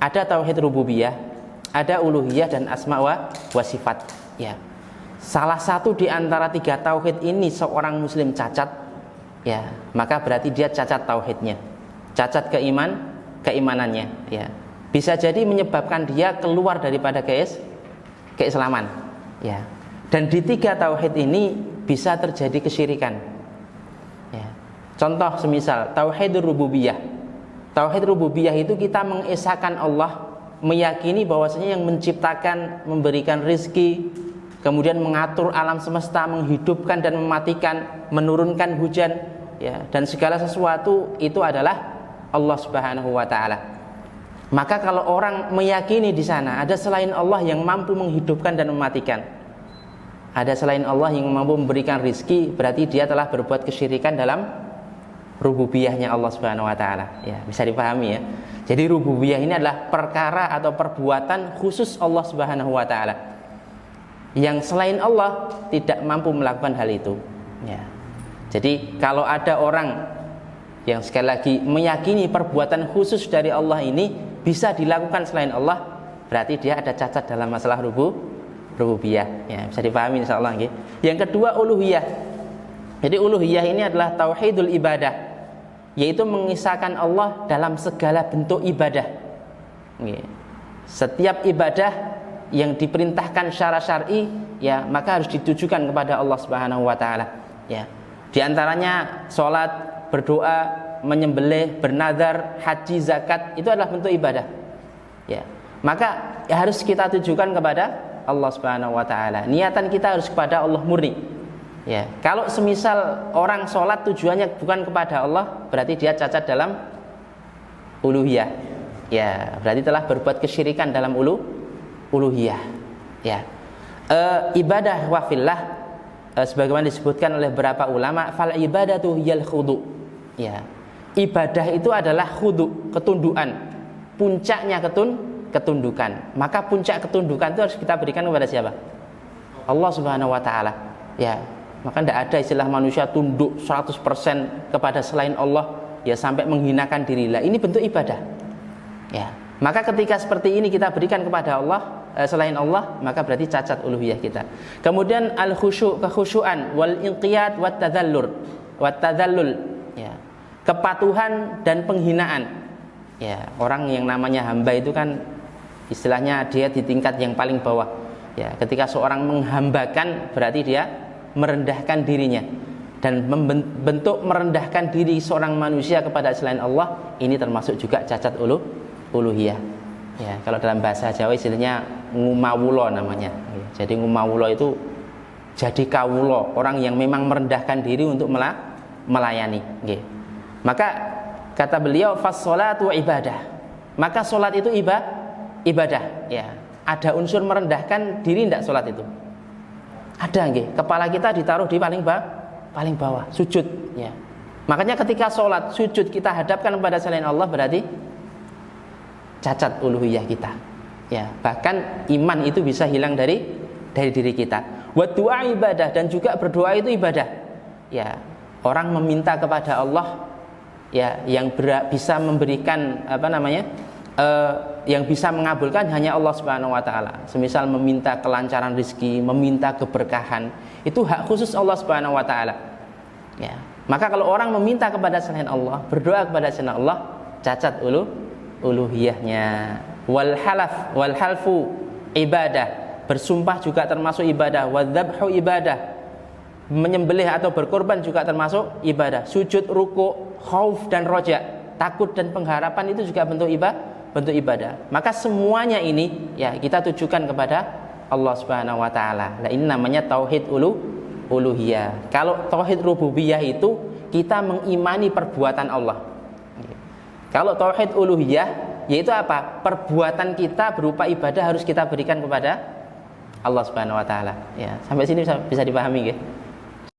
Ada tauhid rububiyah, ada uluhiyah dan asma wa sifat. Ya. Salah satu di antara tiga tauhid ini seorang muslim cacat, ya, maka berarti dia cacat tauhidnya. Cacat keimanannya, ya. Bisa jadi menyebabkan dia keluar daripada keislaman, ya. Dan di tiga tauhid ini bisa terjadi kesyirikan. Ya. Contoh semisal tauhid rububiyah. Tauhid rububiyah itu kita mengesahkan Allah, meyakini bahwasanya yang menciptakan, memberikan rizki, kemudian mengatur alam semesta, menghidupkan dan mematikan, menurunkan hujan, ya, dan segala sesuatu itu adalah Allah Subhanahu wa taala. Maka kalau orang meyakini di sana ada selain Allah yang mampu menghidupkan dan mematikan, ada selain Allah yang mampu memberikan rizki, berarti dia telah berbuat kesyirikan dalam rububiyahnya Allah Subhanahu wa taala. Ya, bisa dipahami ya. Jadi rububiyah ini adalah perkara atau perbuatan khusus Allah Subhanahu wa taala. Yang selain Allah tidak mampu melakukan hal itu. Ya. Jadi kalau ada orang yang sekali lagi meyakini perbuatan khusus dari Allah ini bisa dilakukan selain Allah, berarti dia ada cacat dalam masalah rububiyah. Ya, bisa dipahami insyaallah nggih. Yang kedua uluhiyah. Jadi uluhiyah ini adalah tauhidul ibadah, yaitu mengisahkan Allah dalam segala bentuk ibadah. Setiap ibadah yang diperintahkan secara syar'i, ya, maka harus ditujukan kepada Allah Subhanahu wa taala. Ya. Di antaranya salat, berdoa, menyembelih, bernazar, haji, zakat, itu adalah bentuk ibadah. Ya. Maka ya, harus kita tujukan kepada Allah Subhanahu wa taala. Niatan kita harus kepada Allah murni. Ya, kalau semisal orang sholat tujuannya bukan kepada Allah, berarti dia cacat dalam uluhiyah. Ya, berarti telah berbuat kesyirikan dalam uluhiyah. Ya, ibadah wafillah, sebagaimana disebutkan oleh beberapa ulama, fal ibadatu hiyal khudu. Ya, ibadah itu adalah khudu, ketundukan. Puncaknya ketundukan. Maka puncak ketundukan itu harus kita berikan kepada siapa? Allah Subhanahu wa taala. Ya. Maka tidak ada istilah manusia tunduk 100% kepada selain Allah, ya, sampai menghinakan dirilah. Ini bentuk ibadah. Ya. Maka ketika seperti ini kita berikan kepada Allah selain Allah, maka berarti cacat uluhiyah kita. Kemudian al-khusyu', kekhusyuan, wal inqiyad wat tadzallul, ya. Kepatuhan dan penghinaan. Ya, orang yang namanya hamba itu kan istilahnya dia di tingkat yang paling bawah. Ya, ketika seorang menghambakan berarti dia merendahkan dirinya, dan bentuk merendahkan diri seorang manusia kepada selain Allah ini termasuk juga cacat uluhiyah. Ya, kalau dalam bahasa Jawa istilahnya ngumawulo namanya. Jadi ngumawulo itu jadi kawulo, orang yang memang merendahkan diri untuk melayani. Maka kata beliau fas-sholatu ibadah. Maka sholat itu ibadah. Ya, ada unsur merendahkan diri tidak sholat itu? Ada nggih, kepala kita ditaruh di paling bawah, sujud, ya. Makanya ketika sholat sujud kita hadapkan kepada selain Allah berarti cacat uluhiyah kita. Ya, bahkan iman itu bisa hilang dari diri kita. Wa du'a ibadah, dan juga berdoa itu ibadah. Ya, orang meminta kepada Allah, ya, yang bisa memberikan yang bisa mengabulkan hanya Allah Subhanahu wa taala. Semisal meminta kelancaran rezeki, meminta keberkahan, itu hak khusus Allah Subhanahu wa taala. Ya. Maka kalau orang meminta kepada selain Allah, berdoa kepada selain Allah, cacat uluhiyahnya. Wal halfu ibadah. Bersumpah juga termasuk ibadah. Wadzabhu ibadah. Menyembelih atau berkorban juga termasuk ibadah. Sujud, ruku, khauf dan roja, takut dan pengharapan itu juga bentuk ibadah. Maka semuanya ini, ya, kita tujukan kepada Allah Subhanahu wa taala. Nah, ini namanya tauhid uluhiyah. Kalau tauhid rububiyah itu kita mengimani perbuatan Allah. Kalau tauhid uluhiyah yaitu apa? Perbuatan kita berupa ibadah harus kita berikan kepada Allah Subhanahu wa taala. Ya, sampai sini bisa dipahami nggih?